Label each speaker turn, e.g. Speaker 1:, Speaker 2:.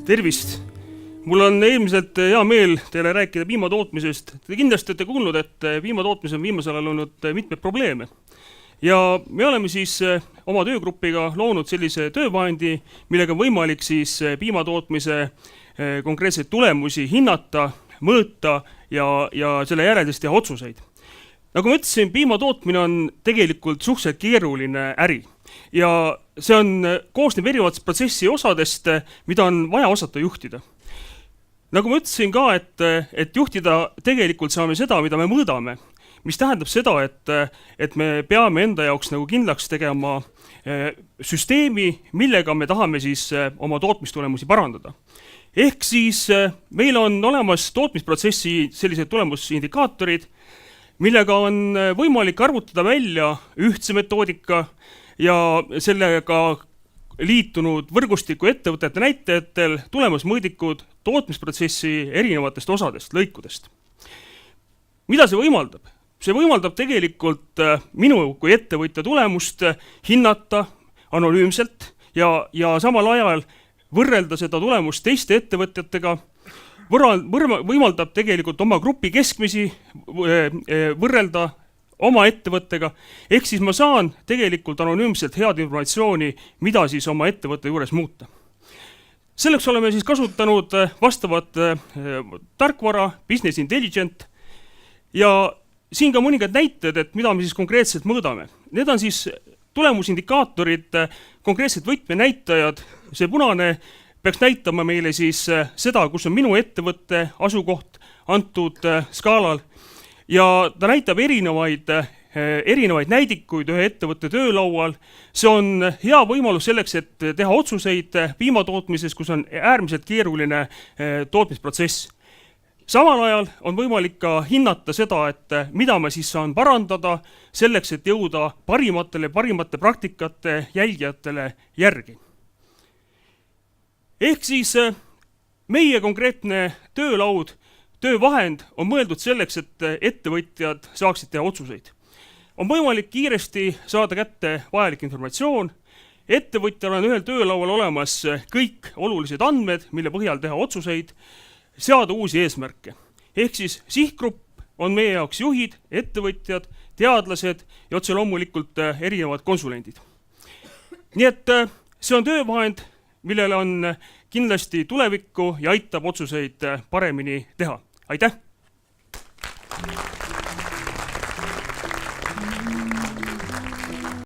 Speaker 1: Tervist! Mul on eelmiselt hea meel teile rääkida piimatootmisest. Te kindlasti olete kuulnud, et piimatootmisel on viimasel ajal olnud mitmeid probleeme. Ja me oleme siis oma töögruppiga loonud sellise töövahendi, millega on võimalik siis piimatootmise konkreetseid tulemusi hinnata, mõõta ja selle järeldest teha otsuseid. Nagu ma ütlesin, piimatootmine on tegelikult suhteliselt keeruline äri. Ja see on koosneb erinevatest protsessi osadest, mida on vaja osata juhtida. Nagu ma ütlesin ka, et juhtida tegelikult saame seda, mida me mõõdame, mis tähendab seda, et me peame enda jaoks nagu kindlaks tegema süsteemi, millega me tahame siis oma tootmistulemusi parandada. Ehk siis meil on olemas tootmisprotsessi sellised tulemusindikaatorid, millega on võimalik arvutada välja ühtse metoodika ja sellega liitunud võrgustiku ettevõtete näitajatel tulemusmõõdikud tootmisprotsessi erinevatest osadest, lõikudest. Mida see võimaldab? See võimaldab tegelikult minu kui ettevõtja tulemust hinnata anonüümselt ja samal ajal võrrelda seda tulemust teiste ettevõtjatega, võimaldab tegelikult oma grupi keskmisi võrrelda oma ettevõttega, ehk siis ma saan tegelikult anonüümselt head informatsiooni, mida siis oma ettevõtte juures muuta. Selleks oleme siis kasutanud vastavat tarkvara, Business Intelligent, ja siin ka mõningad näited, et mida me siis konkreetselt mõõdame. Need on siis tulemusindikaatorid, konkreetsed võtmenäitajad, see punane peaks näitama meile siis seda, kus on minu ettevõtte asukoht antud skaalal, ja ta näitab erinevaid näidikuid ühe ettevõtte töölaual. See on hea võimalus selleks, et teha otsuseid piimatootmises, kus on äärmiselt keeruline tootmisprotsess. Samal ajal on võimalik ka hinnata seda, et mida ma siis saan parandada selleks, et jõuda parimate praktikate jälgijatele järgi. Ehk siis meie konkreetne töölaud, töövahend on mõeldud selleks, et ettevõtjad saaksid teha otsuseid. On võimalik kiiresti saada kätte vajalik informatsioon. Ettevõtjal on ühel töölaual olemas kõik olulised andmed, mille põhjal teha otsuseid, seada uusi eesmärke. Ehk siis sihtgrupp on meie jaoks juhid, ettevõtjad, teadlased ja otse loomulikult erinevad konsulendid. Nii et see on töövahend, millele on kindlasti tulevikku ja aitab otsuseid paremini teha. Aitäh!